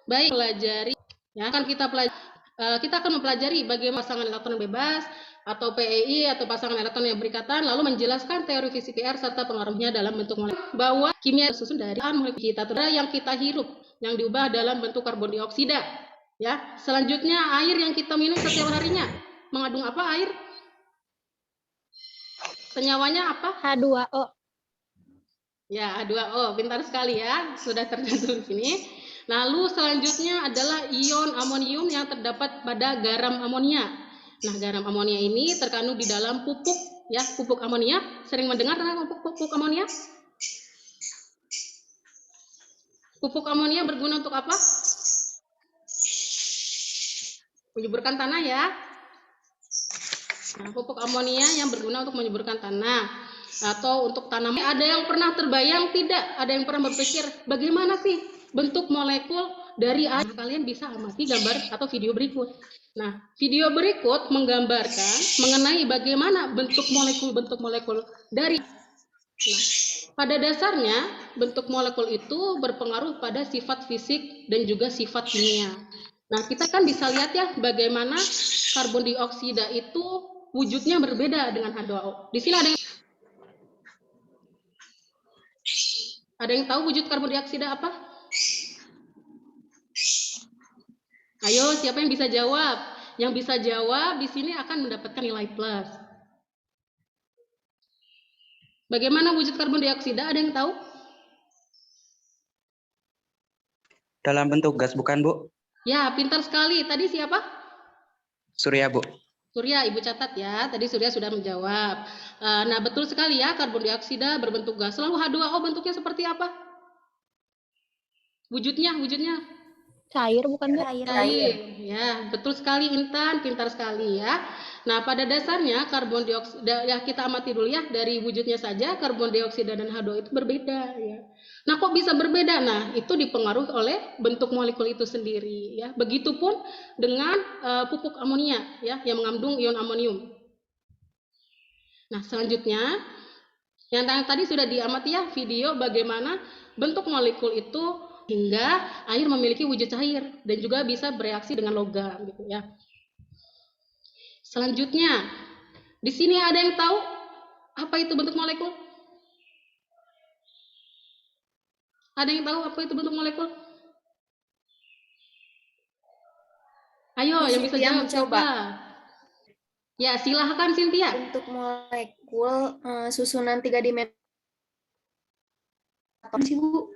Baik, pelajari ya akan kita akan mempelajari bagaimana pasangan elektron bebas atau PEI atau pasangan elektron yang berikatan, lalu menjelaskan teori fisika R serta pengaruhnya dalam bentuk molekul bahwa kimia tersusun dari molekul kita yang kita hirup yang diubah dalam bentuk karbon dioksida. Ya, selanjutnya air yang kita minum setiap harinya mengandung apa air? Senyawanya apa? H2O. Ya, H2O. Pintar sekali ya, sudah tercantum di sini. Lalu selanjutnya adalah ion amonium yang terdapat pada garam amonia. Nah, garam amonia ini terkandung di dalam pupuk ya, pupuk amonia. Sering mendengar tentang pupuk amonia? Pupuk amonia berguna untuk apa? Menyuburkan tanah ya. Nah, pupuk amonia yang berguna untuk menyuburkan tanah atau untuk tanaman. Ada yang pernah terbayang tidak? Ada yang pernah berpikir bagaimana sih bentuk molekul dari air? Nah, kalian bisa amati gambar atau video berikut. Nah, video berikut menggambarkan mengenai bagaimana bentuk molekul dari. Nah, pada dasarnya bentuk molekul itu berpengaruh pada sifat fisik dan juga sifat kimia. Nah, kita kan bisa lihat ya bagaimana karbon dioksida itu wujudnya berbeda dengan H2O. Di sini ada yang tahu wujud karbon dioksida apa? Ayo, siapa yang bisa jawab? Yang bisa jawab di sini akan mendapatkan nilai plus. Bagaimana wujud karbon dioksida? Ada yang tahu? Dalam bentuk gas bukan, Bu? Ya, pintar sekali. Tadi siapa? Surya, Bu. Surya, Ibu catat ya. Tadi Surya sudah menjawab. Nah, betul sekali ya, karbon dioksida berbentuk gas. Lalu H2O bentuknya seperti apa? Wujudnya. Cair bukan, Bu? Cair. Ya, betul sekali Intan, pintar sekali ya. Nah, pada dasarnya karbon dioksida ya kita amati dulu ya dari wujudnya saja karbon dioksida dan H2O itu berbeda ya. Nah, kok bisa berbeda? Nah, itu dipengaruhi oleh bentuk molekul itu sendiri ya. Begitupun dengan pupuk amonia ya yang mengandung ion amonium. Nah, selanjutnya yang tadi sudah diamati ya video bagaimana bentuk molekul itu hingga air memiliki wujud cair dan juga bisa bereaksi dengan logam gitu ya. Selanjutnya, di sini ada yang tahu apa itu bentuk molekul? Ada yang tahu apa itu bentuk molekul? Ayo, yang bisa jawab siapa? Ya, silahkan Cynthia. Bentuk molekul susunan 3 dimensi apa sih, Bu?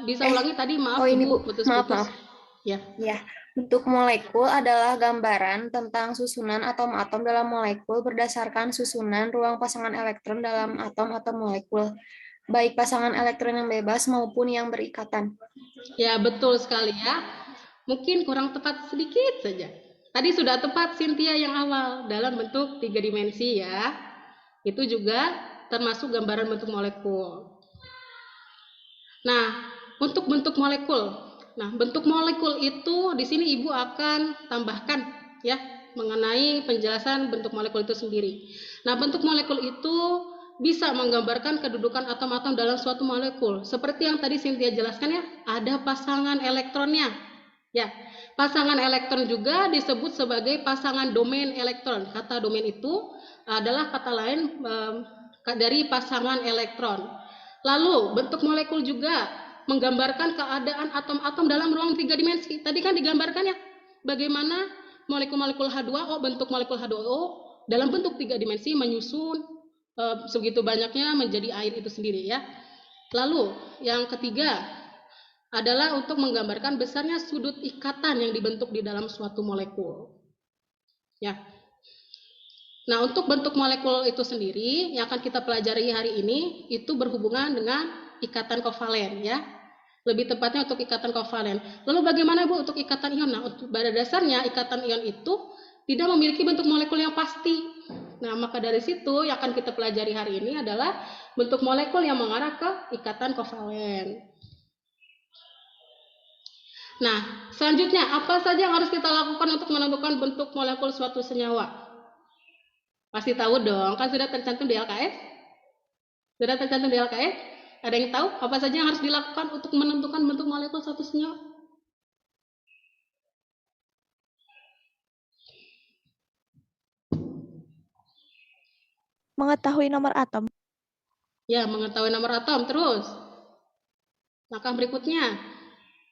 Bisa ulangi tadi, maaf. Oh, ini, Bu. Putus-putus. Maaf. Ya. Bentuk molekul adalah gambaran tentang susunan atom-atom dalam molekul berdasarkan susunan ruang pasangan elektron dalam atom atau molekul, baik pasangan elektron yang bebas maupun yang berikatan. Ya, betul sekali ya. Mungkin kurang tepat sedikit saja. Tadi sudah tepat Cynthia yang awal dalam bentuk 3 dimensi ya. Itu juga termasuk gambaran bentuk molekul. Nah, untuk bentuk molekul. Nah, bentuk molekul itu di sini Ibu akan tambahkan ya mengenai penjelasan bentuk molekul itu sendiri. Nah, bentuk molekul itu bisa menggambarkan kedudukan atom-atom dalam suatu molekul. Seperti yang tadi Cynthia jelaskan ya, ada pasangan elektronnya. Ya, pasangan elektron juga disebut sebagai pasangan domain elektron. Kata domain itu adalah kata lain dari pasangan elektron. Lalu bentuk molekul juga menggambarkan keadaan atom-atom dalam ruang 3 dimensi. Tadi kan digambarkan ya bagaimana molekul-molekul H2O, bentuk molekul H2O dalam bentuk 3 dimensi menyusun segitu banyaknya menjadi air itu sendiri ya. Lalu yang ketiga adalah untuk menggambarkan besarnya sudut ikatan yang dibentuk di dalam suatu molekul. Ya. Nah, untuk bentuk molekul itu sendiri yang akan kita pelajari hari ini itu berhubungan dengan ikatan kovalen ya. Lebih tepatnya untuk ikatan kovalen. Lalu bagaimana Bu untuk ikatan ion? Nah, pada dasarnya ikatan ion itu tidak memiliki bentuk molekul yang pasti. Nah, maka dari situ yang akan kita pelajari hari ini adalah bentuk molekul yang mengarah ke ikatan kovalen. Nah, selanjutnya apa saja yang harus kita lakukan untuk menentukan bentuk molekul suatu senyawa? Pasti tahu dong, kan sudah tercantum di LKS? Sudah tercantum di LKS? Ada yang tahu apa saja yang harus dilakukan untuk menentukan bentuk molekul satu senyawa? Mengetahui nomor atom. Ya, mengetahui nomor atom. Terus, langkah berikutnya,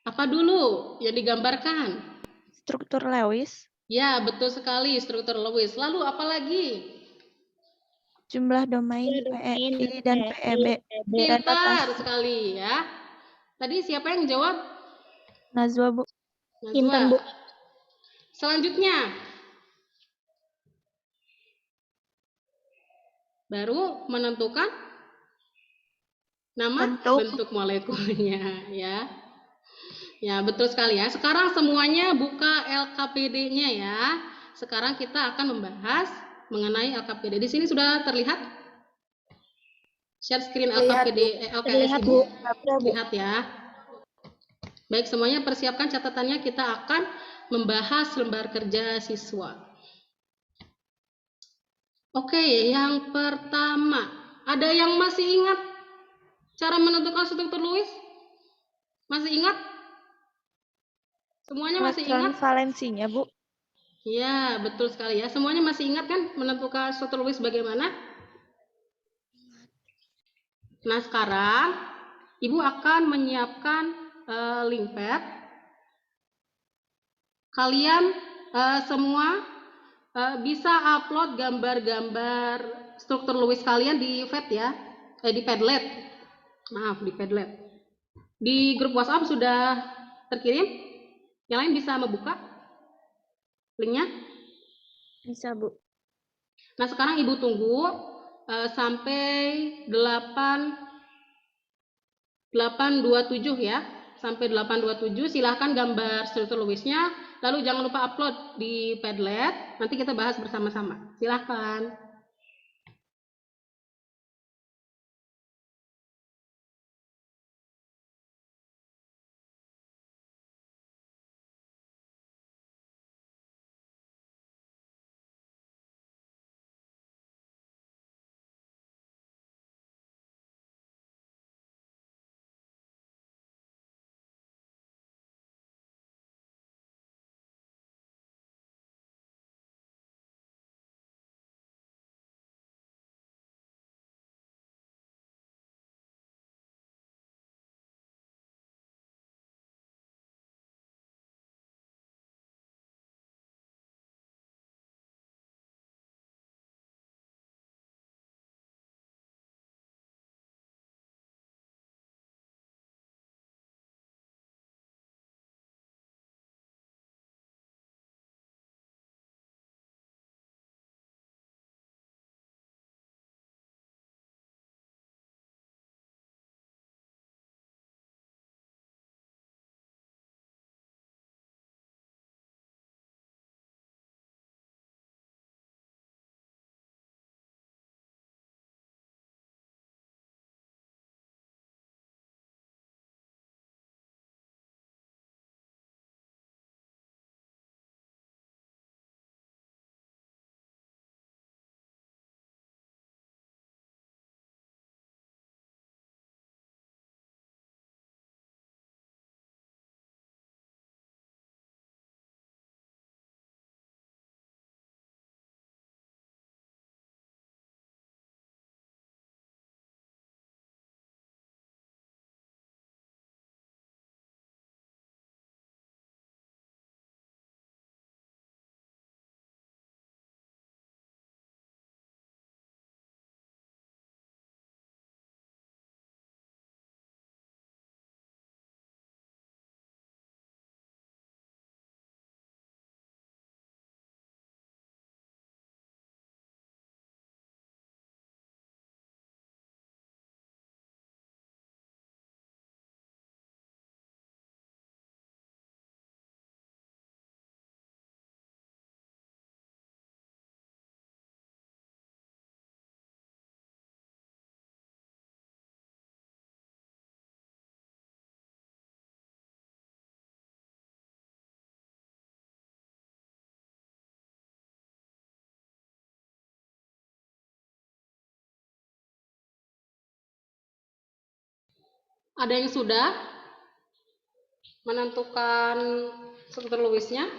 apa dulu yang digambarkan? Struktur Lewis. Ya, betul sekali, struktur Lewis. Lalu apa lagi? Jumlah domain PEI dan PEB. Dan Pintar notasi. sekali ya. Tadi siapa yang jawab? Najwa, Bu. Najwa. Selanjutnya, baru menentukan nama bentuk molekulnya ya. Ya, betul sekali ya. Sekarang semuanya buka LKPD-nya ya. Sekarang kita akan membahas mengenai LKPD. Di sini sudah terlihat share screen LKPD LKS Ibu. Lihat ya. Baik, semuanya persiapkan catatannya, kita akan membahas lembar kerja siswa. Oke, yang pertama, ada yang masih ingat cara menentukan struktur Lewis? Masih ingat? Semuanya masih ingat? Valensinya, Bu. Ya, betul sekali ya. Semuanya masih ingat kan menentukan struktur Lewis bagaimana? Nah, sekarang Ibu akan menyiapkan link pad. Kalian semua bisa upload gambar-gambar struktur Lewis kalian di pad ya, di Padlet. Maaf, di Padlet. Di grup WhatsApp sudah terkirim. Yang lain bisa membuka linknya? Bisa, Bu. Nah, sekarang Ibu tunggu sampai 8.27 ya. Sampai 8.27 silahkan gambar struktur Lewisnya. Lalu jangan lupa upload di Padlet. Nanti kita bahas bersama-sama. Silahkan. Ada yang sudah menentukan struktur Lewisnya?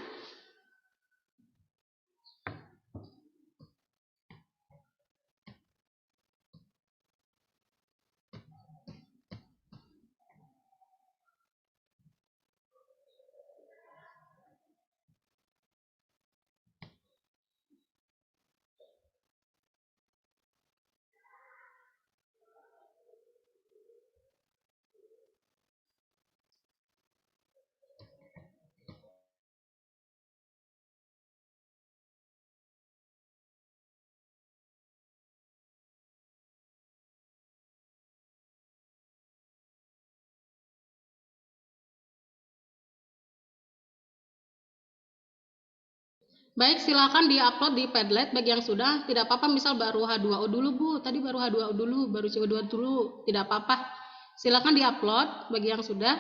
Baik, silakan di-upload di Padlet bagi yang sudah. Tidak apa-apa, misal baru H2O dulu, Bu. Tadi baru H2O dulu, baru CO2 dulu. Tidak apa-apa. Silakan di-upload bagi yang sudah.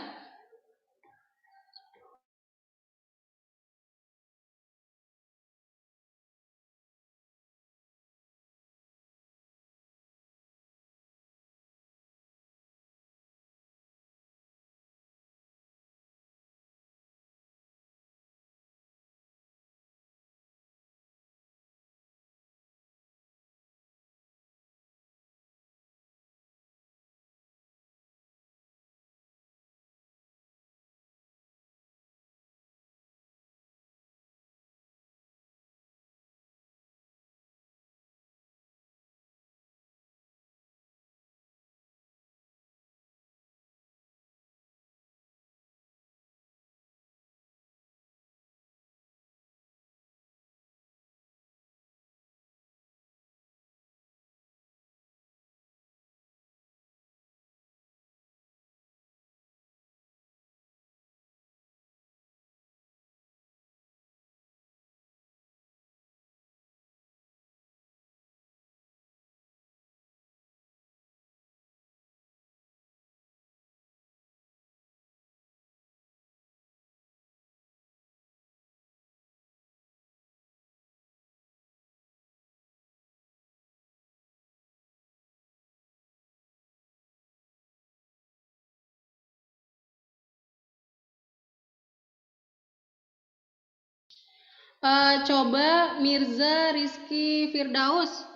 Coba Mirza Rizky Firdaus.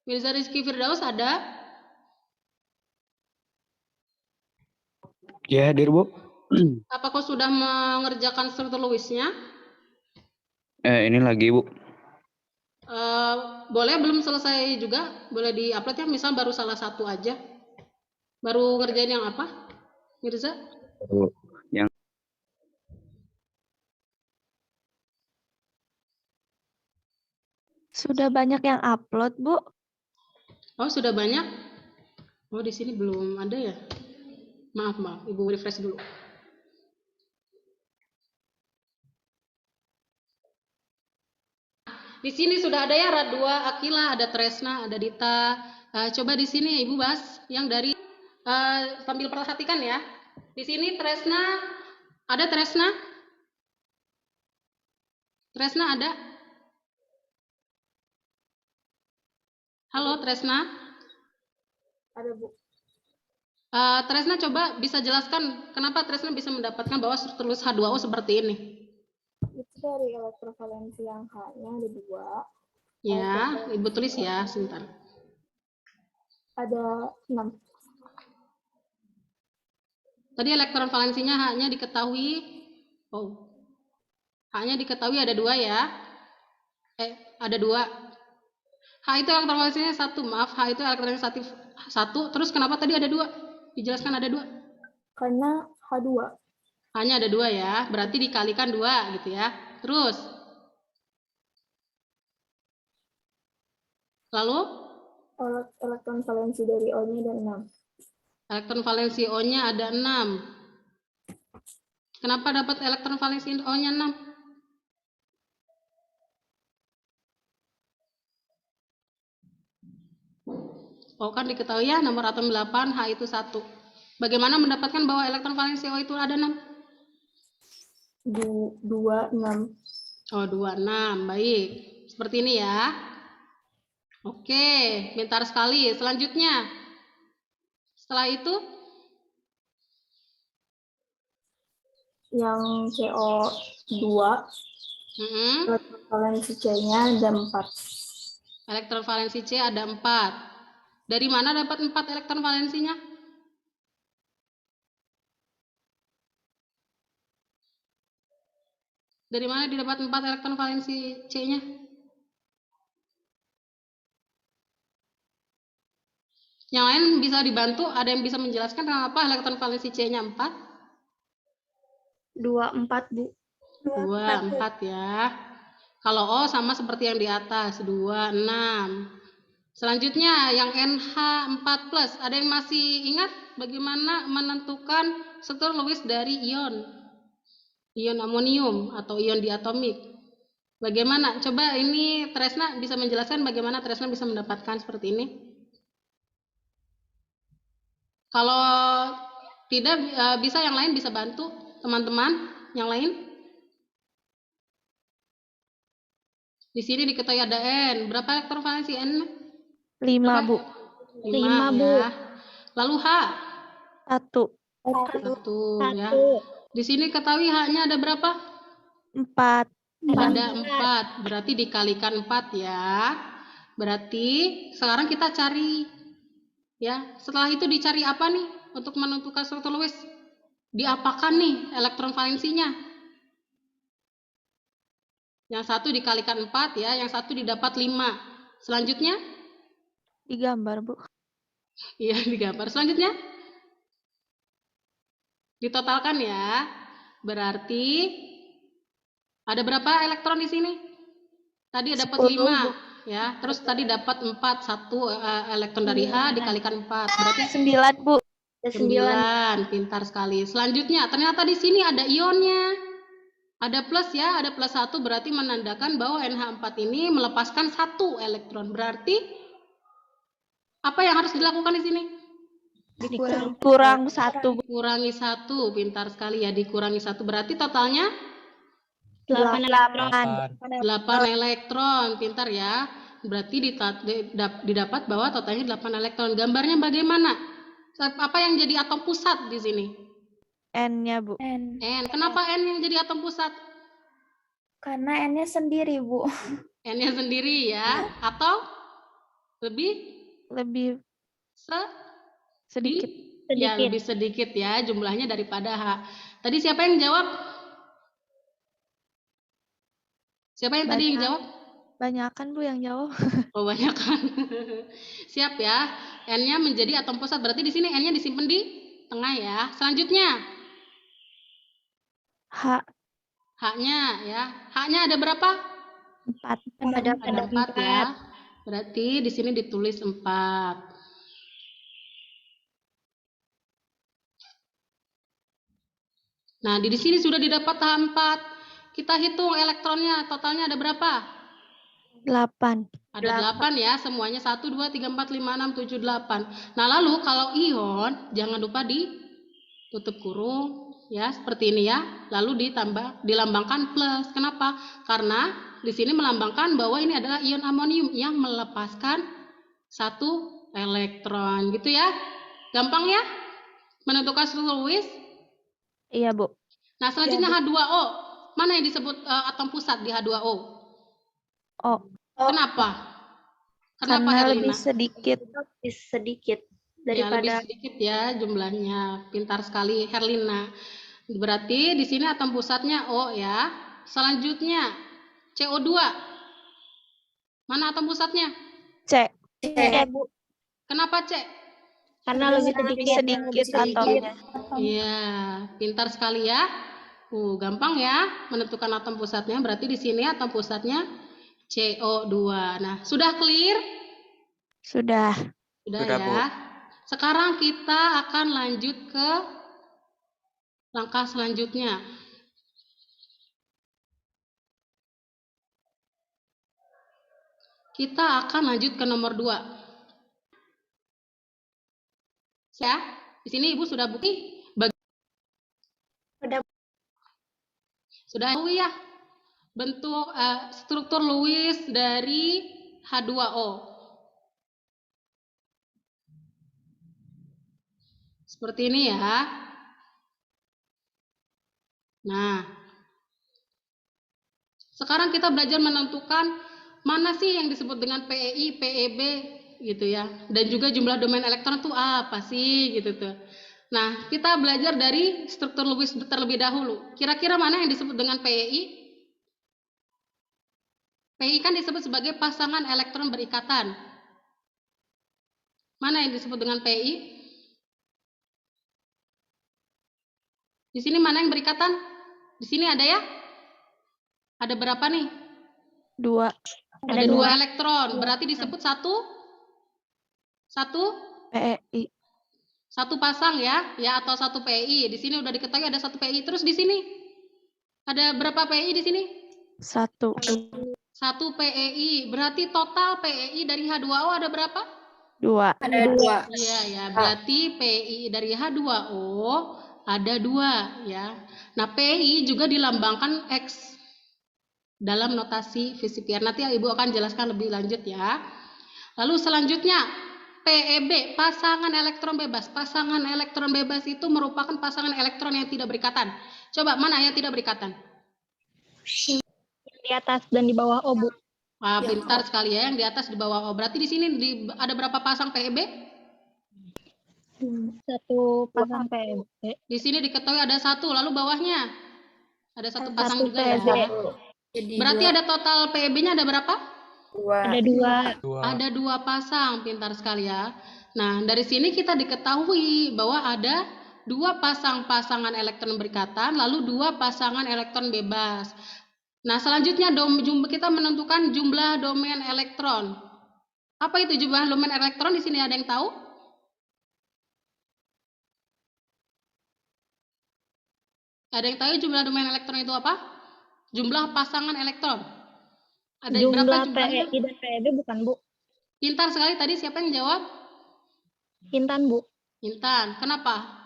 Mirza Rizky Firdaus ada? Ya, hadir, Bu. Apa kau sudah mengerjakan struktur Lewisnya? Ini lagi, Bu. Boleh belum selesai juga? Boleh di-upload ya, misal baru salah satu aja. Baru ngerjain yang apa, Mirza? Yang Sudah banyak yang upload, Bu. Oh, sudah banyak? Oh, di sini belum ada ya? Maaf, Ibu refresh dulu. Di sini sudah ada ya, Radua, Akila, ada Tresna, ada Dita. Coba di sini Ibu bahas yang dari sambil perhatikan ya. Di sini Tresna, ada Tresna? Tresna ada? Halo, Tresna? Ada, Bu. Tresna coba bisa jelaskan kenapa Tresna bisa mendapatkan bahwa struktur Lewis H2O seperti ini? Itu dari elektrovalensi yang H-nya ada 2. Ya, Ibu tulis ya, sebentar. Ada 6. Tadi elektron valensinya H-nya diketahui. Oh, H-nya diketahui ada 2 ya. Ada 2. H itu elektron valensinya 1, maaf. H itu elektron negatif 1. Terus kenapa tadi ada 2? Dijelaskan ada 2. Karena H2. H-nya ada 2 ya. Berarti dikalikan 2 gitu ya. Terus. Lalu? Elektron valensi dari O-nya ada 6. Elektron valensi O-nya ada 6. Kenapa dapat elektron valensi O-nya 6? Oh, kan diketahui ya, nomor atom 8, H itu 1. Bagaimana mendapatkan bahwa elektron valensi O itu ada 6? 2, 6. Oh, 26. Baik. Seperti ini ya. Oke, pintar sekali. Selanjutnya. Setelah itu, Yang CO2, Mm-mm. elektron valensi C-nya ada 4. Elektron valensi C ada 4. Dari mana dapat 4 elektron valensinya? Dari mana didapat 4 elektron valensi C-nya? Yang lain bisa dibantu, ada yang bisa menjelaskan kenapa elektron valensi C-nya 4? 2, 4, Bu. 2, 4 ya. Kalau O sama seperti yang di atas, 2, 6. Selanjutnya yang NH4+, ada yang masih ingat bagaimana menentukan struktur Lewis dari ion amonium atau ion diatomik? Bagaimana? Coba ini Tresna bisa menjelaskan bagaimana Tresna bisa mendapatkan seperti ini? Kalau tidak bisa yang lain bisa bantu teman-teman yang lain. Di sini diketahui ada N. Berapa elektron valensi N? 5, Bu. 5 Bu. ya. Lalu H 1, 1 ya. Di sini ketahui H-nya ada berapa? 4. Ada 4. Berarti dikalikan 4 ya. Berarti sekarang kita cari ya. Setelah itu dicari apa nih untuk menentukan struktur Lewis? Diapakan nih elektron valensinya? Yang satu dikalikan 4 ya, yang satu didapat 5. Selanjutnya? Digambar, Bu. Iya, digambar. Selanjutnya? Ditotalkan ya. Berarti ada berapa elektron di sini? Tadi dapat 5 ya. Terus tadi dapat 4, 1 elektron dari H dikalikan 4. Berarti 9, Bu. 9. Pintar sekali. Selanjutnya, ternyata di sini ada ionnya. Ada plus ya, ada plus 1 berarti menandakan bahwa NH4 ini melepaskan 1 elektron. Berarti apa yang harus dilakukan di sini? Kurang 1, Bu. Kurangi 1. Pintar sekali ya, dikurangi 1 berarti totalnya 8. 8 elektron. Pintar ya. Berarti didapat bahwa totalnya 8 elektron. Gambarnya bagaimana? Apa yang jadi atom pusat di sini? N-nya, Bu. N. Kenapa N yang jadi atom pusat? Karena N-nya sendiri, Bu. N-nya sendiri ya. Atau lebih Lebih sedikit. Ya, lebih sedikit ya jumlahnya daripada H. Tadi siapa yang jawab? Siapa yang tadi yang jawab? Banyakan, Bu, yang jawab. Oh, banyak kan. Siap ya. N-nya menjadi atom pusat. Berarti di sini N-nya disimpan di tengah ya. Selanjutnya H, H-nya ya. H-nya ada berapa? 4. Ada 4 ya. Berarti di sini ditulis 4. Nah, di sini sudah didapat H 4. Kita hitung elektronnya, totalnya ada berapa? 8. Ada 8 ya, semuanya 1, 2, 3, 4, 5, 6, 7, 8. Nah, lalu kalau ion, jangan lupa ditutup kurung ya, seperti ini ya. Lalu dilambangkan plus. Kenapa? Karena di sini melambangkan bahwa ini adalah ion amonium yang melepaskan 1 elektron, gitu ya. Gampang ya menentukan struktur Lewis? Iya, Bu. Nah, selanjutnya H2O. Mana yang disebut atom pusat di H2O? O. Kenapa? Kenapa Karena Herlina? lebih sedikit. Ya, lebih sedikit ya jumlahnya. Pintar sekali Herlina. Berarti di sini atom pusatnya O ya. Selanjutnya CO2. Mana atom pusatnya? C. Bu. Kenapa C? Karena lebih sedikit atomnya. Iya, pintar sekali ya. Gampang ya menentukan atom pusatnya. Berarti di sini atom pusatnya CO2. Nah, sudah clear? Sudah. Sudah Sudah, ya. Bu. Sekarang kita akan lanjut ke langkah selanjutnya. Kita akan lanjut ke nomor 2. Ya, di sini Ibu sudah bukti. Sudah tahu ya bentuk struktur Lewis dari H2O. Seperti ini ya. Nah, sekarang kita belajar menentukan mana sih yang disebut dengan PEI, PEB gitu ya. Dan juga jumlah domain elektron itu apa sih gitu tuh. Nah, kita belajar dari struktur Lewis terlebih dahulu. Kira-kira mana yang disebut dengan PEI? PEI kan disebut sebagai pasangan elektron berikatan. Mana yang disebut dengan PEI? Di sini mana yang berikatan? Di sini ada ya? Ada berapa nih? 2. Ada 2 elektron. Berarti disebut satu PEI. satu pasang ya, atau satu PEI. Di sini udah diketahui ada satu PEI. Terus di sini ada berapa PEI di sini? 1. Satu PEI. Berarti total PEI dari H2O ada berapa? 2. Ada 2. Iya ya, berarti PEI dari H2O ada 2 ya. Nah, PEI juga dilambangkan X dalam notasi VCPR. Nanti Ibu akan jelaskan lebih lanjut ya. Lalu selanjutnya PEB, pasangan elektron bebas. Pasangan elektron bebas itu merupakan pasangan elektron yang tidak berikatan. Coba mana yang tidak berikatan? Di atas dan di bawah O, Bu. Ah, pintar sekali ya, yang di atas di bawah O. Berarti di sini ada berapa pasang PEB? Satu pasang PEB. Di sini diketahui ada 1, lalu bawahnya ada 1 pasang Satu juga ya. PEB. Berarti ada total PEB-nya ada berapa? 2. Ada 2. Ada 2 pasang, pintar sekali ya. Nah, dari sini kita diketahui bahwa ada 2 pasang pasangan elektron berikatan, lalu 2 pasangan elektron bebas. Nah, selanjutnya kita menentukan jumlah domain elektron. Apa itu jumlah domain elektron? Di sini ada yang tahu? Ada yang tahu jumlah domain elektron itu apa? Jumlah pasangan elektron. Ada berapa Jumlah jumlahnya? PEI dan PEB bukan, Bu? Pintar sekali tadi, siapa yang jawab? Intan, Bu. Intan. Kenapa?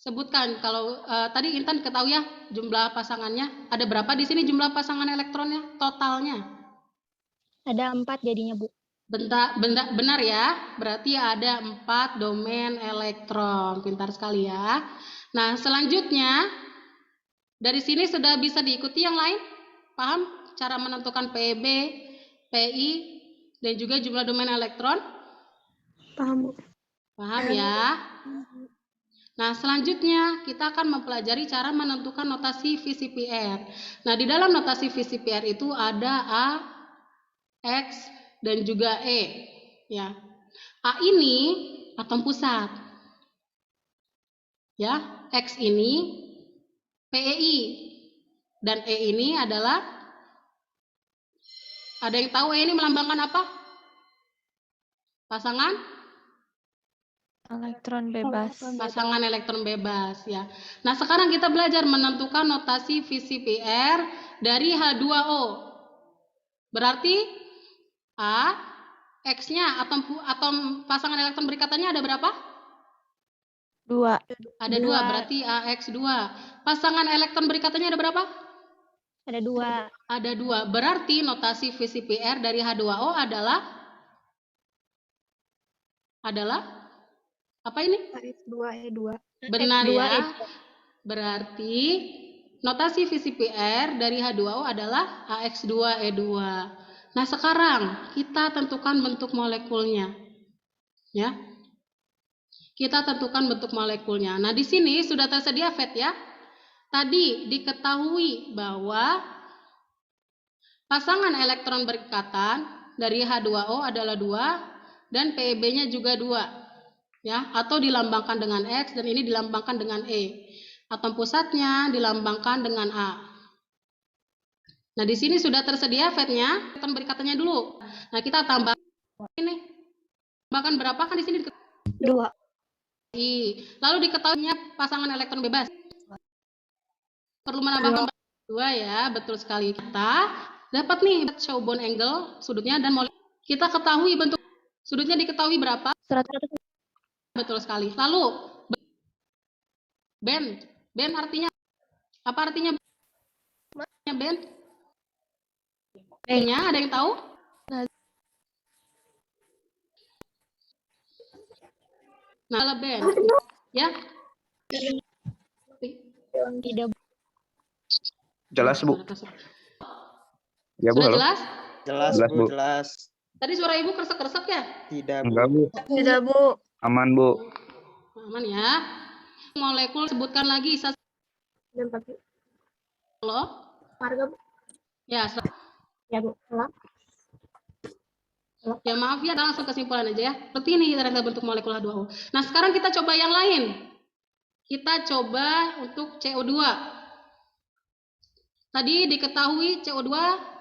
Sebutkan kalau tadi Intan ketahui ya jumlah pasangannya. Ada berapa di sini jumlah pasangan elektronnya totalnya? Ada 4 jadinya, Bu. Benar ya, berarti ada 4 domain elektron. Pintar sekali ya. Nah, selanjutnya dari sini sudah bisa diikuti yang lain? Paham cara menentukan PEB, PI, dan juga jumlah domain elektron? Paham, Bu. Paham ya? Nah, selanjutnya kita akan mempelajari cara menentukan notasi VCPR. Nah, di dalam notasi VCPR itu ada A, X, dan juga E. Ya. A ini atom pusat. Ya, X ini PEI. Dan E ini adalah, ada yang tahu E ini melambangkan apa? Pasangan? Elektron bebas. Pasangan elektron bebas ya. Nah, sekarang kita belajar menentukan notasi VCPR dari H2O. Berarti A, X-nya atom pasangan elektron berikatannya ada berapa? 2. Ada 2, berarti AX2. Pasangan elektron berikatannya ada berapa? Ada 2. Ada 2. Berarti notasi VCPR dari H2O adalah apa ini? AX2E2. Benar ya. X2E2. Berarti notasi VCPR dari H2O adalah AX2E2. Nah, sekarang kita tentukan bentuk molekulnya. Ya. Kita tentukan bentuk molekulnya. Nah, di sini sudah tersedia FET ya. Tadi diketahui bahwa pasangan elektron berikatan dari H2O adalah 2 dan PEB-nya juga 2. Ya, atau dilambangkan dengan X dan ini dilambangkan dengan E. Atom pusatnya dilambangkan dengan A. Nah, di sini sudah tersedia FET-nya. Elektron berikatannya dulu. Nah, kita tambah ini. Tambahkan berapa kan di sini? 2. Lalu diketahuinya pasangan elektron bebas. Perlu menambahkan 2 ya, betul sekali. Kita dapat nih show bond angle sudutnya dan kita ketahui bentuk sudutnya diketahui berapa? 100. Betul sekali. Lalu band artinya apa artinya band? Bandnya ada yang tahu? Nah, band. Ya, Tidak. Jelas, Bu. Ya, Bu, Sudah halo. jelas? Jelas, Jelas, Bu, Bu. jelas. Tadi suara Ibu kresek-kresek ya? Tidak, Bu. Enggak, Bu. Tidak, Bu. Aman, Bu. Aman ya. Molekul sebutkan lagi Dan pakai halo. marga, Bu. Ya, Ya, Bu. Halo. ya maaf ya, langsung kesimpulan aja ya. Seperti ini ternyata bentuk molekul H2O. Nah, sekarang kita coba yang lain. Kita coba untuk CO2. Tadi diketahui CO2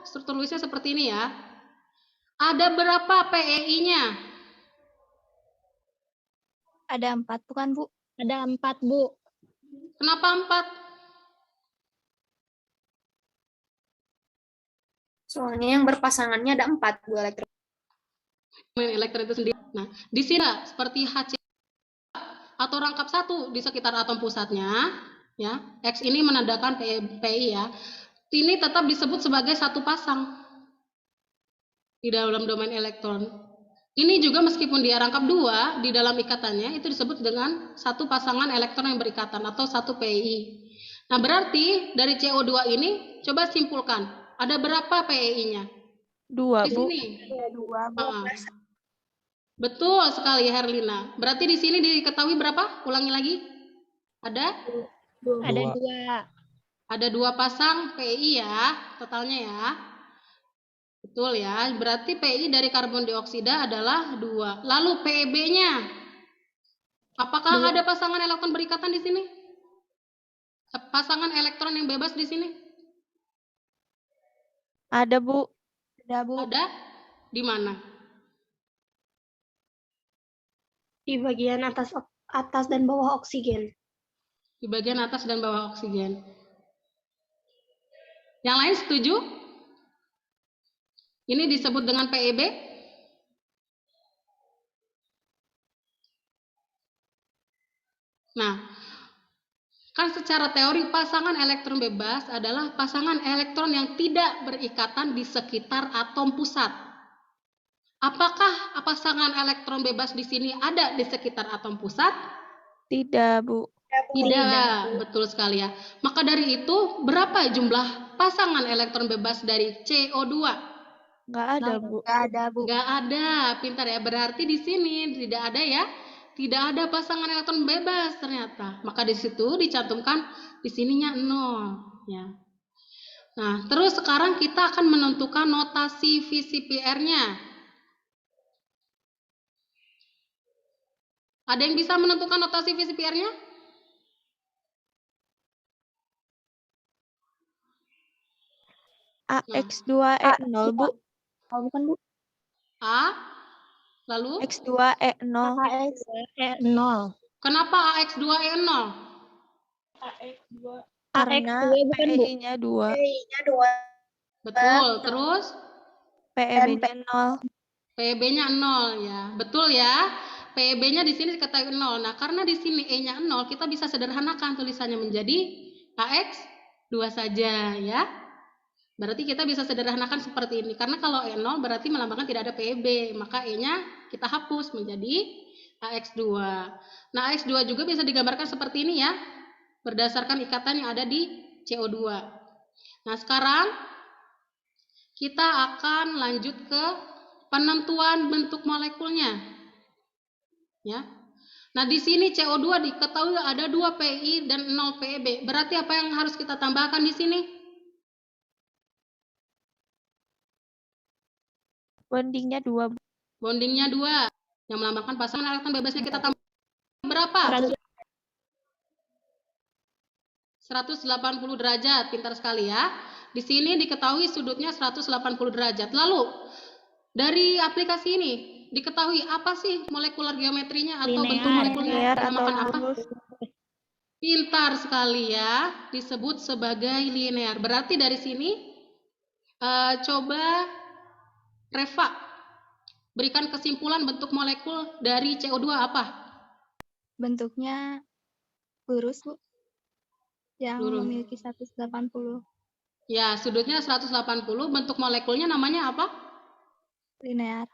struktur Lewisnya seperti ini ya. Ada berapa PEI-nya? Ada 4 bukan, Bu? Ada 4, Bu. Kenapa 4? Soalnya yang berpasangannya ada 4 Bu elektron. Elektron itu sendiri. Nah, di sini seperti HC atau rangkap satu di sekitar atom pusatnya, ya. X ini menandakan PI ya. Ini tetap disebut sebagai satu pasang di dalam domain elektron. Ini juga meskipun dia rangkap 2 di dalam ikatannya itu disebut dengan satu pasangan elektron yang berikatan atau satu PI. Nah, berarti dari CO2 ini coba simpulkan, ada berapa PI-nya? 2, Di Bu. sini. Ya, 2, Bu. Betul sekali Herlina. Berarti di sini diketahui berapa? Ulangi lagi. Ada? Ada 2. Ada 2 pasang PI ya, totalnya ya. Betul ya. Berarti PI dari karbon dioksida adalah 2. Lalu PEB-nya. Apakah ada pasangan elektron berikatan di sini? Pasangan elektron yang bebas di sini? Ada, Bu. Ada, Bu. Ada? Di mana? Di bagian atas dan bawah oksigen. Di bagian atas dan bawah oksigen. Yang lain setuju? Ini disebut dengan PEB? Nah, kan secara teori pasangan elektron bebas adalah pasangan elektron yang tidak berikatan di sekitar atom pusat. Apakah pasangan elektron bebas di sini ada di sekitar atom pusat? Tidak, Bu. Tidak, betul sekali ya. Maka dari itu, berapa jumlah pasangan elektron bebas dari CO2? Nggak ada, Bu. Nggak ada, Bu. Nggak ada, pintar ya. Berarti di sini tidak ada ya. Tidak ada pasangan elektron bebas ternyata. Maka di situ dicantumkan di sininya 0 ya. Nah, terus sekarang kita akan menentukan notasi VCPR-nya. Ada yang bisa menentukan notasi VCPR-nya? AX2E0, Bu. Oh, bukan, Bu. A, lalu X2E0. AX0. kenapa AX2E0? Karena AX2 bukan, Bu. PEI-nya 2. Betul, terus PEB-nya 0. PEB-nya 0 ya. Betul ya. PEB-nya di sini diketahui 0. Nah, karena di sini E-nya 0, kita bisa sederhanakan tulisannya menjadi AX2 saja ya. Berarti kita bisa sederhanakan seperti ini. Karena kalau E0 berarti melambangkan tidak ada PEB, maka E-nya kita hapus menjadi AX2. Nah, AX2 juga bisa digambarkan seperti ini ya, berdasarkan ikatan yang ada di CO2. Nah, sekarang kita akan lanjut ke penentuan bentuk molekulnya. Ya. Nah, di sini CO2 diketahui ada 2 PI dan 0 PEB. Berarti apa yang harus kita tambahkan di sini? Bondingnya 2, Bu. Bondingnya 2. Yang melambangkan pasangan elektron bebasnya kita tambah berapa? 180 derajat, pintar sekali ya. Di sini diketahui sudutnya 180 derajat. Lalu, dari aplikasi ini, diketahui apa sih molekular geometrinya atau Linear. bentuk molekulnya Linear atau dinamakan apa? lurus. Pintar sekali ya, disebut sebagai linear. Berarti dari sini, coba Reva, berikan kesimpulan bentuk molekul dari CO2 apa? Bentuknya lurus, Bu. Yang Lurus. memiliki 180 Ya, sudutnya 180, bentuk molekulnya namanya apa? linear.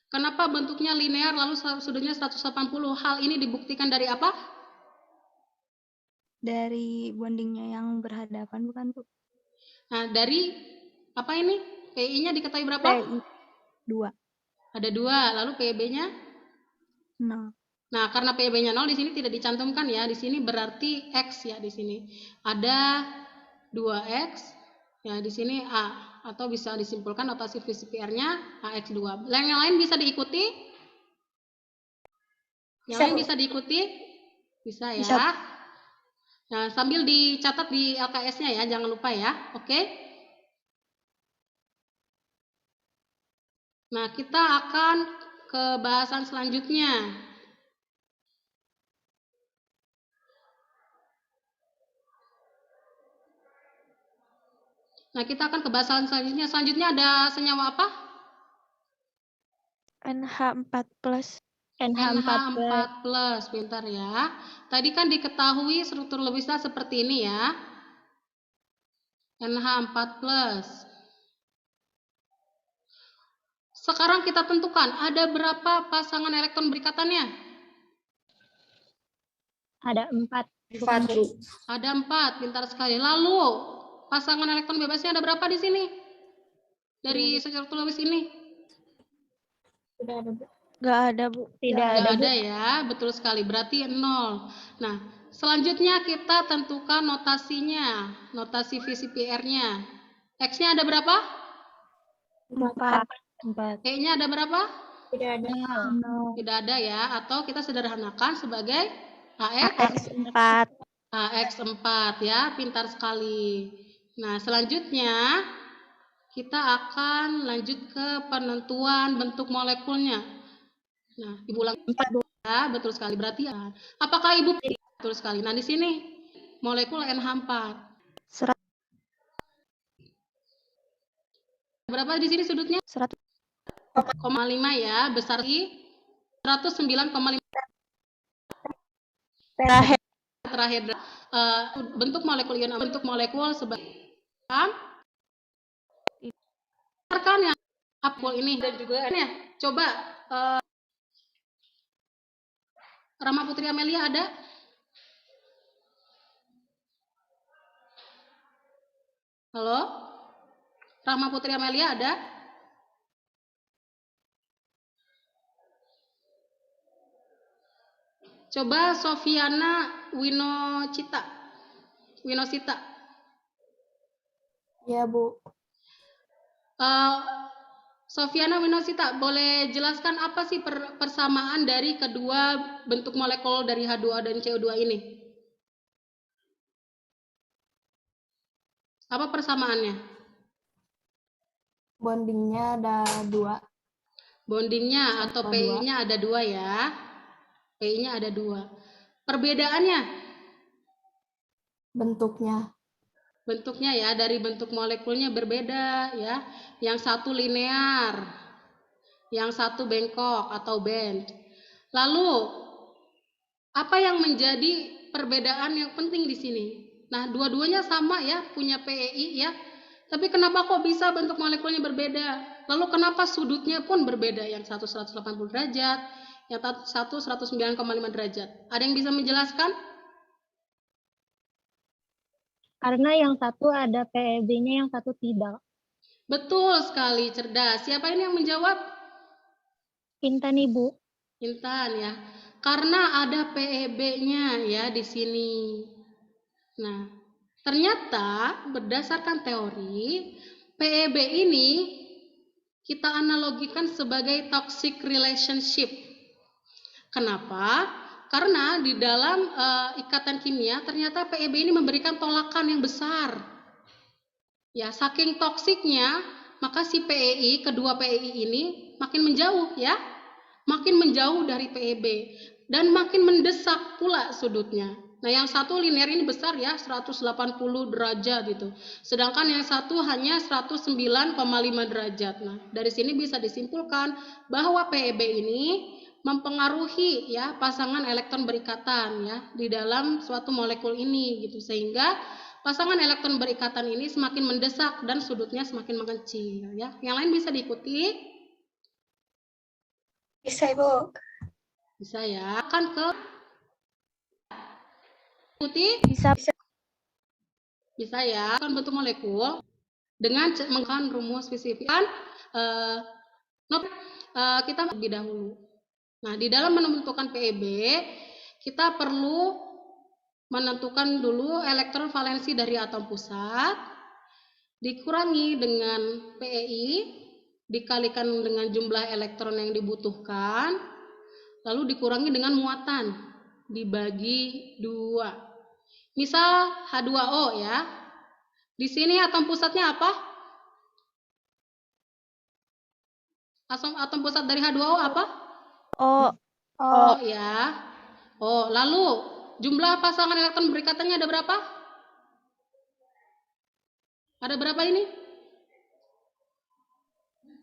Kenapa bentuknya linear lalu sudutnya 180? Hal ini dibuktikan dari apa? Dari bondingnya yang berhadapan bukan, Bu? Nah, dari apa ini? PI-nya diketahui berapa? PI 2. Ada 2, lalu PB-nya? 0. Nah, karena PB-nya 0 di sini tidak dicantumkan ya. Di sini berarti X ya di sini. Ada 2X. Ya, di sini A, atau bisa disimpulkan notasi VCPR-nya AX2. Yang lain bisa diikuti? Yang lain bisa diikuti? Bisa ya. Bisa. Nah, sambil dicatat di LKS-nya ya, jangan lupa ya. Oke? Nah, kita akan ke bahasan selanjutnya. Nah, kita akan ke bahasan selanjutnya. Selanjutnya ada senyawa apa? NH4+. NH4+, pintar ya. Tadi kan diketahui struktur Lewis seperti ini ya. NH4+. Sekarang kita tentukan ada berapa pasangan elektron berikatannya? Ada 4. 4, Bu. Ada 4, pintar sekali. Lalu pasangan elektron bebasnya ada berapa di sini? Dari struktur Lewis ini? Tidak ada, Bu. Nggak ada, Bu. Tidak Nggak ada, Bu. ada ya, betul sekali. Berarti 0. Nah, selanjutnya kita tentukan notasinya, notasi VCPR-nya. X-nya ada berapa? 4. 4. E-nya ada berapa? Tidak ada. 0. Tidak ada ya, atau kita sederhanakan sebagai AX. AX4. AX4 ya, pintar sekali. Nah, selanjutnya kita akan lanjut ke penentuan bentuk molekulnya. Nah, Ibu ulang ya, betul sekali. Berarti ya, apakah Ibu betul sekali? Nah, di sini molekul NH4. Berapa di sini sudutnya? 100,5 ya, besar di 109,5. Terakhir bentuk molekul ion, bentuk molekul sebagai kan ya apel ini dan juga ini ya. Coba Rama Putri Amelia ada? Halo? Rama Putri Amelia ada? Coba Sofiana Winosita. Ya, Bu. Sofiana Winosita, boleh jelaskan apa sih persamaan dari kedua bentuk molekul dari H2O dan CO2 ini? Apa persamaannya? Bondingnya ada 2. Bondingnya atau PI-nya ada 2 ya. PI-nya ada 2. Perbedaannya? Bentuknya ya, dari bentuk molekulnya berbeda ya. Yang satu linear, yang satu bengkok atau bend. Lalu apa yang menjadi perbedaan yang penting di sini? Nah, dua-duanya sama ya, punya PEI ya. Tapi kenapa kok bisa bentuk molekulnya berbeda? Lalu kenapa sudutnya pun berbeda? Yang satu 180 derajat, yang satu 109,5 derajat. Ada yang bisa menjelaskan? Karena yang satu ada PEB-nya, yang satu tidak. Betul sekali, cerdas. Siapa ini yang menjawab? Intan, Ibu. Intan ya. Karena ada PEB-nya ya di sini. Nah, ternyata berdasarkan teori, PEB ini kita analogikan sebagai toxic relationship. Kenapa? Karena di dalam ikatan kimia ternyata PEB ini memberikan tolakan yang besar. Ya, saking toksiknya, maka si PEI, kedua PEI ini makin menjauh ya. Makin menjauh dari PEB dan makin mendesak pula sudutnya. Nah, yang satu linear ini besar ya, 180 derajat gitu. Sedangkan yang satu hanya 109,5 derajat. Nah, dari sini bisa disimpulkan bahwa PEB ini mempengaruhi ya pasangan elektron berikatan ya di dalam suatu molekul ini gitu, sehingga pasangan elektron berikatan ini semakin mendesak dan sudutnya semakin mengecil ya. Yang lain bisa diikuti? Bisa, Ibu. Bisa ya. Akan ke Ikuti? Bisa. Bisa ya. Kan bentuk molekul dengan menggunakan rumus spesifikan kita lebih dahulu. Nah, di dalam menentukan PEB, kita perlu menentukan dulu elektron valensi dari atom pusat, dikurangi dengan PEI, dikalikan dengan jumlah elektron yang dibutuhkan, lalu dikurangi dengan muatan, dibagi 2. Misal H2O ya. Di sini atom pusatnya apa? Atom pusat dari H2O apa? Oh, O ya. Oh, lalu jumlah pasangan elektron berikatannya ada berapa? Ada berapa ini?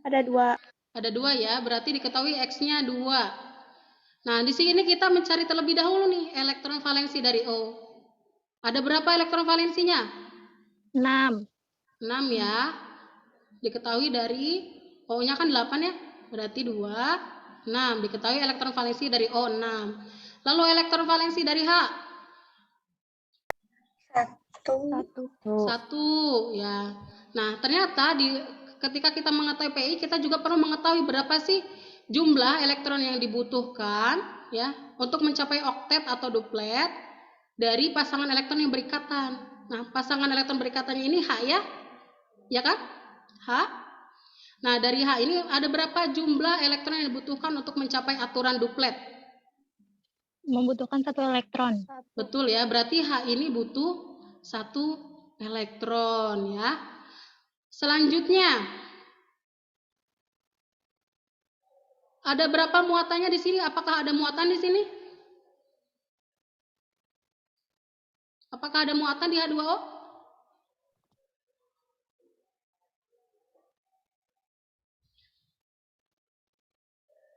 Ada 2. Ada 2 ya, berarti diketahui X-nya 2. Nah, di sini kita mencari terlebih dahulu nih elektron valensi dari O. Ada berapa elektron valensinya? 6. 6 ya. Diketahui dari O-nya kan 8 ya. Berarti 2, 6. Diketahui elektron valensi dari O 6. Lalu elektron valensi dari H? 1 ya. Nah, ternyata ketika kita mengetahui PI, kita juga perlu mengetahui berapa sih jumlah elektron yang dibutuhkan ya untuk mencapai oktet atau duplet dari pasangan elektron yang berikatan. Nah, pasangan elektron berikatannya ini H ya. Ya kan? H. Nah, dari H ini ada berapa jumlah elektron yang dibutuhkan untuk mencapai aturan duplet? Membutuhkan 1 elektron. Betul ya, berarti H ini butuh 1 elektron ya. Selanjutnya, ada berapa muatannya di sini? Apakah ada muatan di sini? Apakah ada muatan di H2O?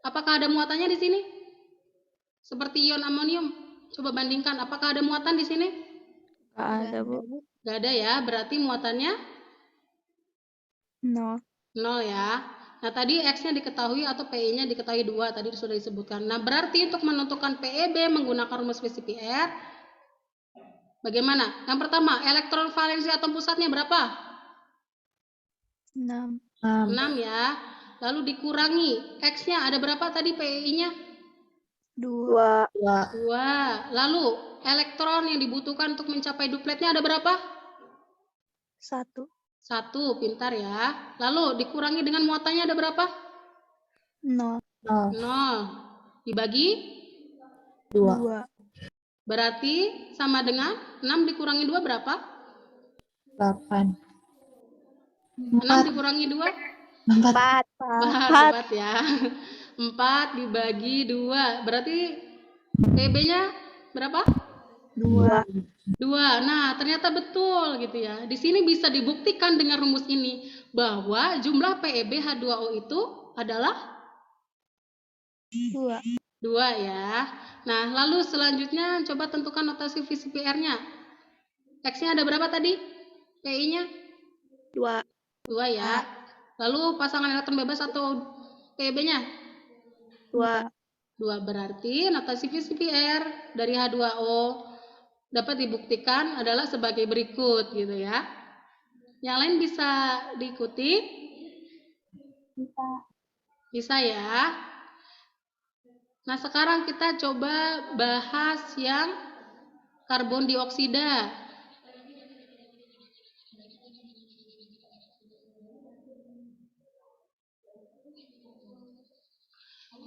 Apakah ada muatannya di sini? Seperti ion amonium. Coba bandingkan, apakah ada muatan di sini? Nggak ada, Bu. Nggak ada ya, berarti muatannya 0. 0 ya. Nah, tadi X-nya diketahui atau PI-nya diketahui 2, tadi sudah disebutkan. Nah, berarti untuk menentukan PEB menggunakan rumus spesifik R, bagaimana? Yang pertama, elektron valensi atom pusatnya berapa? 6. 6 ya. Lalu dikurangi, X-nya ada berapa tadi PEI-nya? 2. 2. Lalu, elektron yang dibutuhkan untuk mencapai dupletnya ada berapa? 1. 1, pintar ya. Lalu dikurangi dengan muatannya ada berapa? 0. 0. Dibagi 2. berarti sama dengan 6 dikurangi 2 berapa? 8. 6 dikurangi 2? 4. 4 ya. 4 dibagi 2. Berarti PB-nya berapa? 2. 2. Nah, ternyata betul gitu ya. Di sini bisa dibuktikan dengan rumus ini bahwa jumlah PEB H2O itu adalah 2. 2 ya. Nah, lalu selanjutnya coba tentukan notasi VCPR-nya. X-nya ada berapa tadi? PI-nya? 2. 2 ya. Lalu pasangan elektron bebas atau PEB-nya? 2. 2, berarti notasi VCPR dari H2O dapat dibuktikan adalah sebagai berikut gitu ya. Yang lain bisa diikuti? Bisa ya. Nah, sekarang kita coba bahas yang karbon dioksida.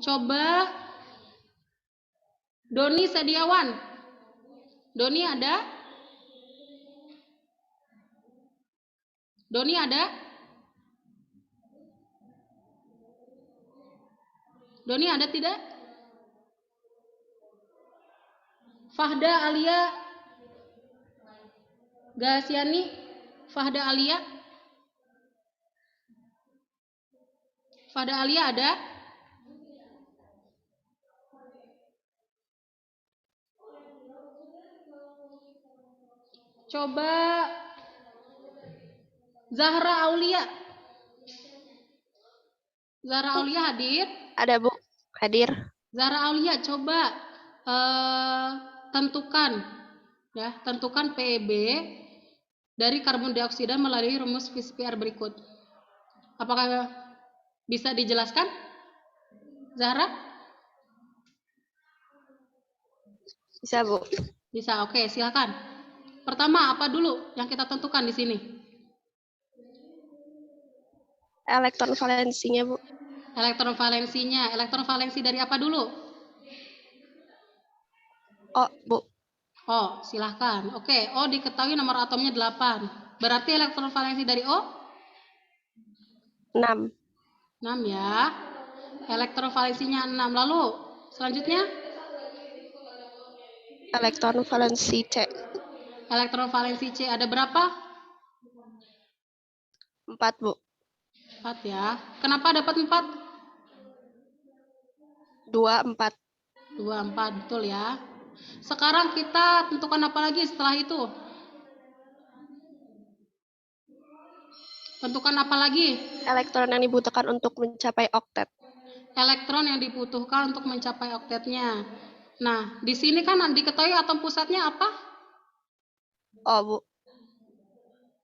Coba Doni Sediawan. Doni ada? Doni ada? Doni ada tidak? Fahda Alia Gasiani? Fahda Alia? Fahda Alia ada? Coba Zahra Aulia. Zahra Aulia hadir? Ada, Bu. Hadir. Zahra Aulia, coba tentukan Ya, tentukan PeB dari karbon dioksida melalui rumus VCPR berikut. Apakah bisa dijelaskan, Zahra? Bisa, Bu. Bisa, oke, silakan. Pertama, apa dulu yang kita tentukan di sini? Elektron valensinya, Bu. Elektron valensinya. Elektron valensi dari apa dulu? Oh, Bu. O, silahkan. Oke, O diketahui nomor atomnya 8. Berarti elektron valensi dari O? 6. 6 ya. Elektron valensinya 6. Lalu, selanjutnya? Elektron valensi C. Elektron valensi C ada berapa? 4, Bu. 4 ya. Kenapa dapat 4? 2, 4. 2, 4, betul ya. Sekarang kita tentukan apa lagi setelah itu? Tentukan apa lagi? Elektron yang dibutuhkan untuk mencapai oktet. Elektron yang dibutuhkan untuk mencapai oktetnya. Nah, di sini kan diketahui atom pusatnya apa? O, Bu.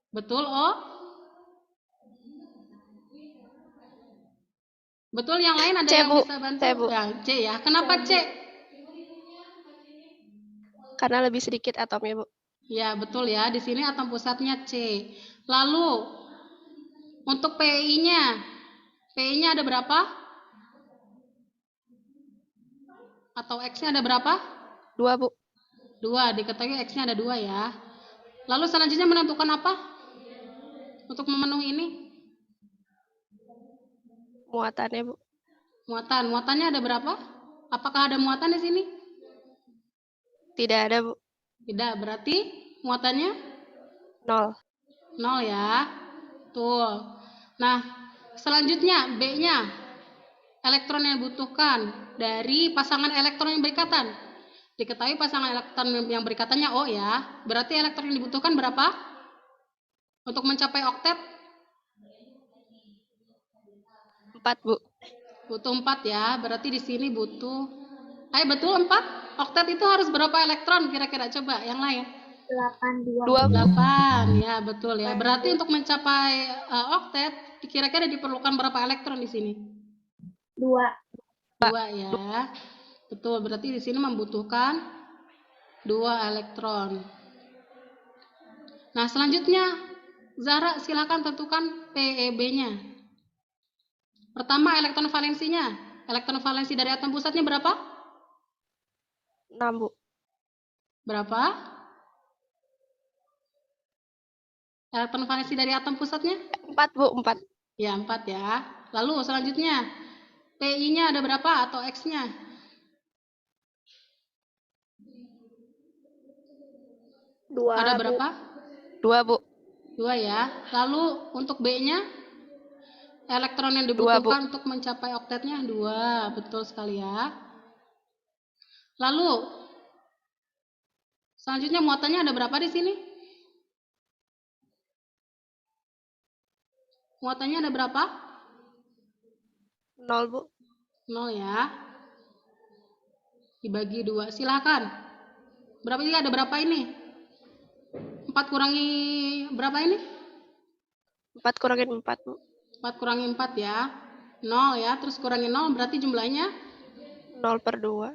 Betul, O? Betul, yang lain ada C, yang Bu. bisa bantu? C, Bu. Ya, C ya. Kenapa C? Karena lebih sedikit atomnya, Bu. Ya, betul ya. Di sini atom pusatnya C. Lalu, untuk PI-nya. PI-nya ada berapa? Atau X-nya ada berapa? 2, Bu. 2. Diketahui X-nya ada 2 ya. Lalu selanjutnya menentukan apa? Untuk memenuhi ini? Muatannya, Bu. Muatan. Muatannya ada berapa? Apakah ada muatan di sini? Tidak ada, Bu. Tidak. Berarti muatannya 0. 0 ya. Tuh. Nah, selanjutnya B-nya. Elektron yang dibutuhkan dari pasangan elektron yang berikatan. Diketahui pasangan elektron yang berikatannya O ya. Berarti elektron yang dibutuhkan berapa? Untuk mencapai oktet? 4, Bu. Butuh 4 ya. Berarti di sini butuh. Betul 4? Oktet itu harus berapa elektron kira-kira? Coba yang lain. 2, Bu. 8 ya, betul ya. Berarti untuk mencapai oktet kira-kira diperlukan berapa elektron di sini? 2 ya. Betul, berarti di sini membutuhkan 2 elektron. Nah, selanjutnya Zahra silakan tentukan PeB-nya. Pertama elektron valensinya. Elektron valensi dari atom pusatnya berapa? 6, Bu. Berapa? Elektron valensi dari atom pusatnya? 4, Bu. 4. Ya, 4 ya. Lalu selanjutnya, PI-nya ada berapa atau X-nya? 2, Ada Bu. berapa? 2, Bu. 2 ya. Lalu untuk B-nya, elektron yang 2, Bu. dibutuhkan untuk mencapai oktetnya 2. Betul sekali ya. Lalu, selanjutnya muatannya ada berapa di sini? Muatannya ada berapa? 0, Bu. 0 ya. Dibagi 2. Silakan. Berapa ini? Ada berapa ini? 4 kurangi berapa ini? 4 kurangin 4, Bu. 4 kurangi 4 ya. 0 ya. Terus kurangi 0 berarti jumlahnya? 0/2.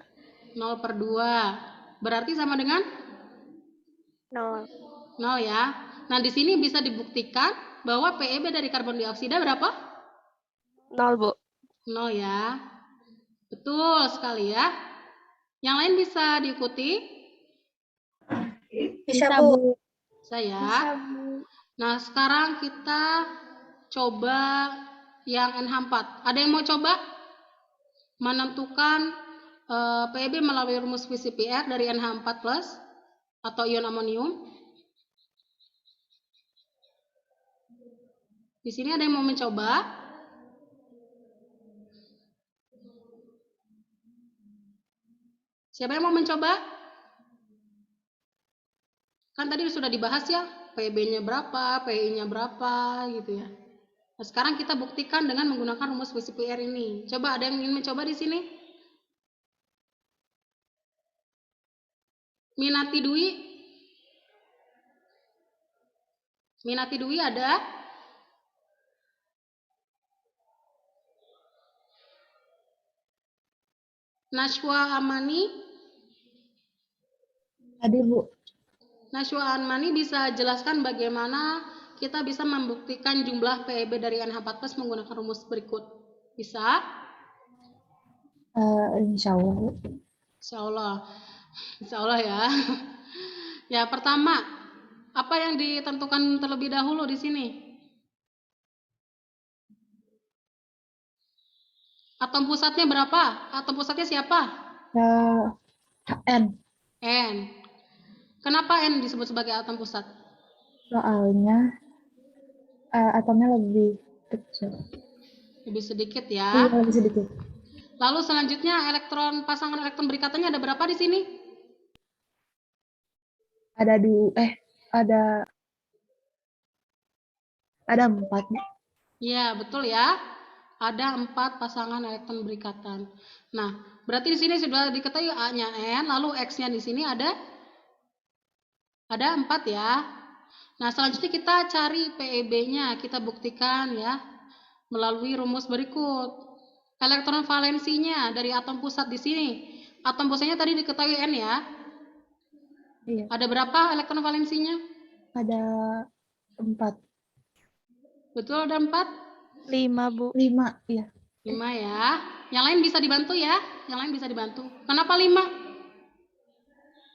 0/2. Berarti sama dengan? 0. 0 ya. Nah, di sini bisa dibuktikan bahwa PeB dari karbon dioksida berapa? 0, Bu. 0 ya. Betul sekali ya. Yang lain bisa diikuti? Bisa, Bu. Saya. Nah, sekarang kita coba yang NH4. Ada yang mau coba menentukan PeB melalui rumus VCPR dari NH4+ atau ion amonium? Di sini ada yang mau mencoba? Siapa yang mau mencoba? Kan tadi sudah dibahas ya, PeB-nya berapa, PI-nya berapa gitu ya. Nah, sekarang kita buktikan dengan menggunakan rumus VCPR ini. Coba ada yang ingin mencoba di sini? Minati Dwi, Minati Dwi ada? Nashwa Amani? Hadir, Bu. Nashwa Amani bisa jelaskan bagaimana kita bisa membuktikan jumlah PEB dari NH14 menggunakan rumus berikut? Bisa? Insya Allah, Bu. Insya Allah. Insya Allah ya. Ya, pertama, apa yang ditentukan terlebih dahulu di sini? Atom pusatnya berapa? Atom pusatnya siapa? N. N. Kenapa N disebut sebagai atom pusat? Soalnya atomnya lebih kecil. Lebih sedikit Iya, ya. lebih sedikit. Lalu selanjutnya pasangan elektron berikatannya ada berapa di sini? Ada ada 4. Iya, betul ya. Ada 4 pasangan elektron berikatan. Nah, berarti di sini sudah diketahui A-nya N, lalu X-nya di sini ada 4 ya. Nah, selanjutnya kita cari PEB-nya, kita buktikan ya melalui rumus berikut. Elektron valensinya dari atom pusat di sini. Atom pusatnya tadi diketahui N ya. Iya. Ada berapa elektron valensinya? Ada 4. Betul ada 4? 5, Bu. 5, iya. 5 ya. Yang lain bisa dibantu ya. Yang lain bisa dibantu. Kenapa 5?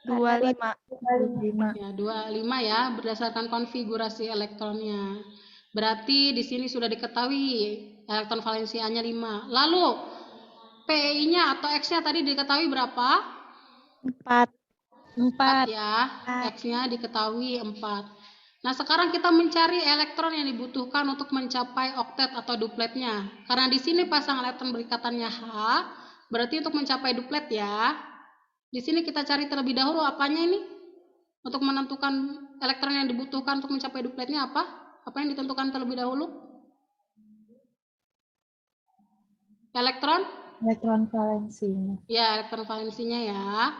25. 5. Ya, 25 ya, berdasarkan konfigurasi elektronnya. Berarti di sini sudah diketahui elektron valensianya 5. Lalu PEI-nya atau X-nya tadi diketahui berapa? 4. 4 ya. X-nya diketahui 4. Nah, sekarang kita mencari elektron yang dibutuhkan untuk mencapai oktet atau dupletnya. Karena di sini pasang elektron berikatannya H, berarti untuk mencapai duplet ya. Di sini kita cari terlebih dahulu apanya ini? Untuk menentukan elektron yang dibutuhkan untuk mencapai dupletnya apa? Apa yang ditentukan terlebih dahulu? Elektron valensinya. Ya, elektron valensinya ya.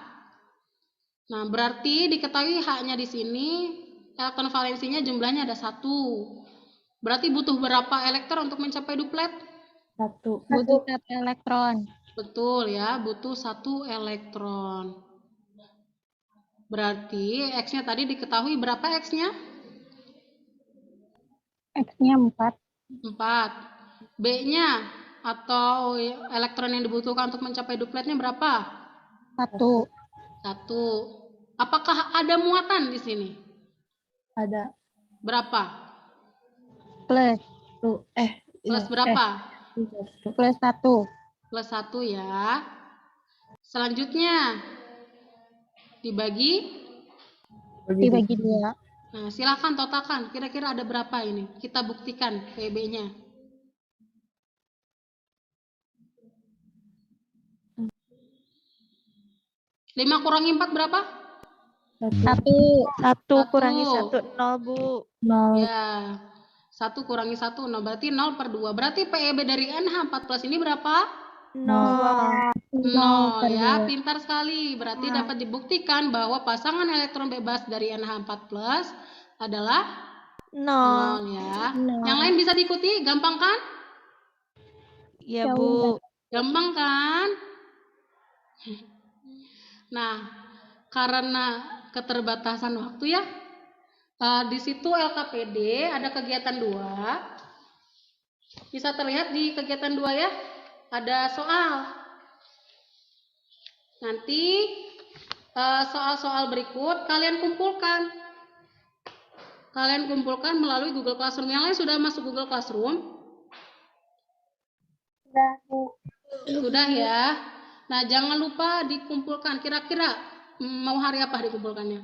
Nah, berarti diketahui H-nya di sini, elektron valensinya jumlahnya ada 1. Berarti butuh berapa elektron untuk mencapai duplet? 1. Butuh 1 elektron. Betul ya, butuh 1 elektron. Berarti X-nya tadi diketahui berapa X-nya? X-nya 4. 4. B-nya atau elektron yang dibutuhkan untuk mencapai dupletnya berapa? 1. 1. Apakah ada muatan di sini? Ada. Berapa? Plus. Plus berapa? Plus 1. Plus 1 ya. Selanjutnya dibagi 2. Nah, silakan totalkan. Kira-kira ada berapa ini? Kita buktikan PB-nya. 5 kurangi 4 berapa? 1 kurangi 1, 0, Bu. 0. Ya. 1 kurangi 1, 0. Berarti 0/2. Berarti PEB dari NH14 ini berapa? 0. 0 ya. Pintar sekali. Berarti dapat dibuktikan bahwa pasangan elektron bebas dari NH4+ adalah 0 ya. Yang lain bisa diikuti? Gampang kan? Iya, Bu. Gampang kan? Nah, karena keterbatasan waktu ya, di situ LKPD ada kegiatan 2. Bisa terlihat di kegiatan 2 ya, ada soal. Nanti soal-soal berikut kalian kumpulkan. Kalian kumpulkan melalui Google Classroom. Yang lain sudah masuk Google Classroom? Sudah ya. Nah, jangan lupa dikumpulkan. Kira-kira mau hari apa dikumpulkannya?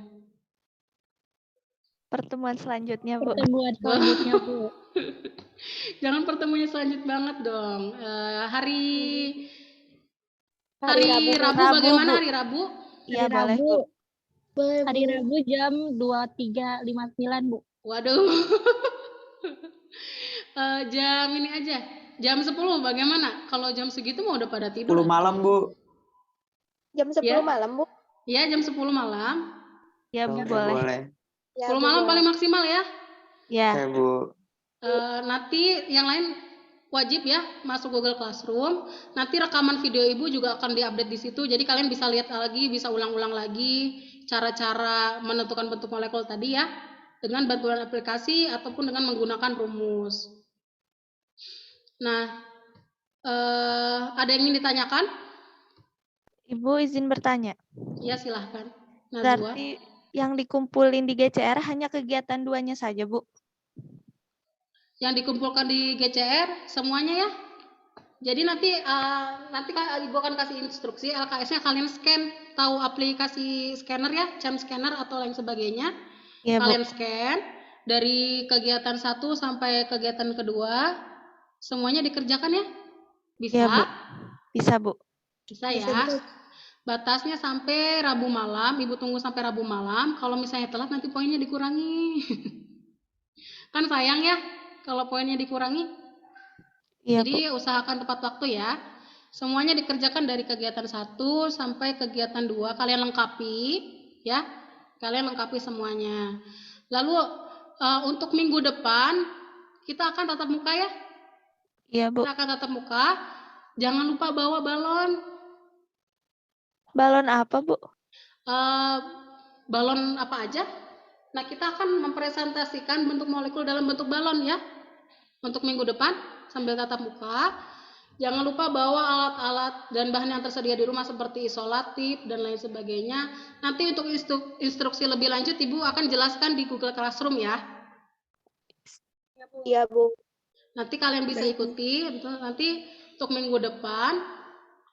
Pertemuan selanjutnya, Bu. Bu. Jangan pertemuannya selanjut banget dong. Hari Rabu bagaimana, Bu? Hari Rabu? Iya, boleh, Bu. Hari Rabu jam 23.59, Bu. Waduh. Jam ini aja. Jam 10 bagaimana? Kalau jam segitu mau udah pada tidur. 10 malam, Bu. Jam 10 Ya. malam, Bu. Iya, jam 10 malam. Ya, Bu, Oke, boleh. boleh. 10 malam paling maksimal ya. Ya. Oke, Bu. Nanti yang lain wajib ya masuk Google Classroom. Nanti rekaman video Ibu juga akan diupdate di situ. Jadi kalian bisa lihat lagi, bisa ulang-ulang lagi cara-cara menentukan bentuk molekul tadi ya, dengan bantuan aplikasi ataupun dengan menggunakan rumus. Nah, ada yang ingin ditanyakan? Ibu izin bertanya. Ya, silahkan. Najwa. Berarti yang dikumpulin di GCR hanya kegiatan 2-nya saja, Bu? Yang dikumpulkan di GCR semuanya ya. Jadi nanti Ibu akan kasih instruksi LKS-nya, kalian scan, tahu aplikasi scanner ya, jam scanner atau lain sebagainya. Iya, Bu. Kalian scan dari kegiatan 1 sampai kegiatan kedua, semuanya dikerjakan ya? Bisa? Iya, Bu. Bisa, Bu. Bisa ya. Batasnya sampai Rabu malam, Ibu tunggu sampai Rabu malam. Kalau misalnya telat nanti poinnya dikurangi. Kan sayang ya kalau poinnya dikurangi. Iya, Jadi Bu. usahakan tepat waktu ya. Semuanya dikerjakan dari kegiatan 1 sampai kegiatan 2. Kalian lengkapi ya. Kalian lengkapi semuanya. Lalu untuk minggu depan kita akan tatap muka ya. Iya, Bu. Kita akan tatap muka. Jangan lupa bawa balon. Balon apa, Bu? Balon apa aja? Nah, kita akan mempresentasikan bentuk molekul dalam bentuk balon ya. Untuk minggu depan sambil tatap muka. Jangan lupa bawa alat-alat dan bahan yang tersedia di rumah seperti isolatif dan lain sebagainya. Nanti untuk instruksi lebih lanjut Ibu akan jelaskan di Google Classroom ya. Iya, Bu. Nanti kalian bisa ikuti. Nanti untuk minggu depan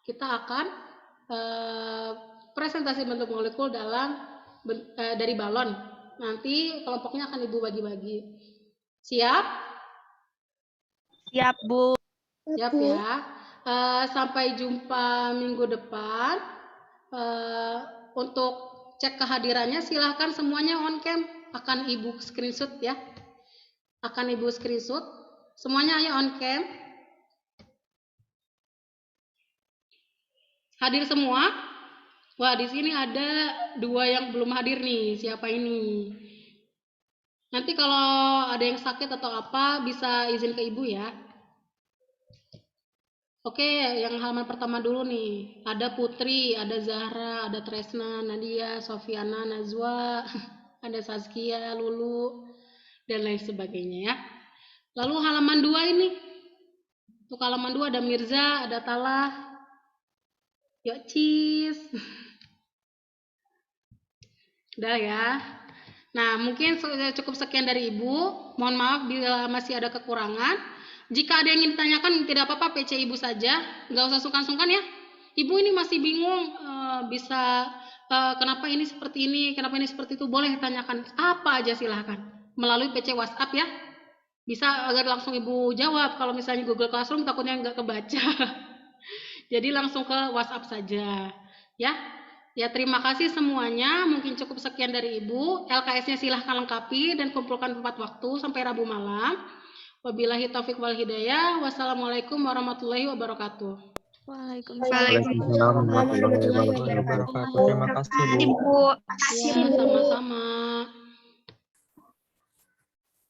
kita akan presentasi bentuk molekul dari balon. Nanti kelompoknya akan Ibu bagi-bagi. Siap? Siap, Bu. Siap ya. Sampai jumpa minggu depan. Untuk cek kehadirannya silahkan semuanya on cam. Akan Ibu screenshot ya. Akan Ibu screenshot. Semuanya ayo on cam. Hadir semua? Wah, di sini ada 2 yang belum hadir nih. Siapa ini? Nanti kalau ada yang sakit atau apa bisa izin ke Ibu ya. Oke, yang halaman pertama dulu nih. Ada Putri, ada Zahra, ada Tresna, Nadia, Sofiana, Najwa, ada Saskia, Lulu, dan lain sebagainya ya. Lalu halaman 2 ini. Untuk halaman 2 ada Mirza, ada Talah. Yuk, cheese. Udah ya. Nah, mungkin cukup sekian dari Ibu. Mohon maaf bila masih ada kekurangan. Jika ada yang ingin ditanyakan, tidak apa-apa, PC Ibu saja. Nggak usah sungkan-sungkan ya. Ibu ini masih bingung, kenapa ini seperti ini, kenapa ini seperti itu. Boleh ditanyakan apa aja silahkan. Melalui PC WhatsApp ya. Bisa agar langsung Ibu jawab. Kalau misalnya Google Classroom takutnya nggak kebaca. Jadi langsung ke WhatsApp saja. Ya. Ya, terima kasih semuanya. Mungkin cukup sekian dari Ibu. LKS-nya silahkan lengkapi dan kumpulkan tepat waktu sampai Rabu malam. Wabillahi taufik wal hidayah. Wassalamualaikum warahmatullahi wabarakatuh. Waalaikumsalam warahmatullahi wabarakatuh. Terima kasih, Bu. Ya, sama-sama.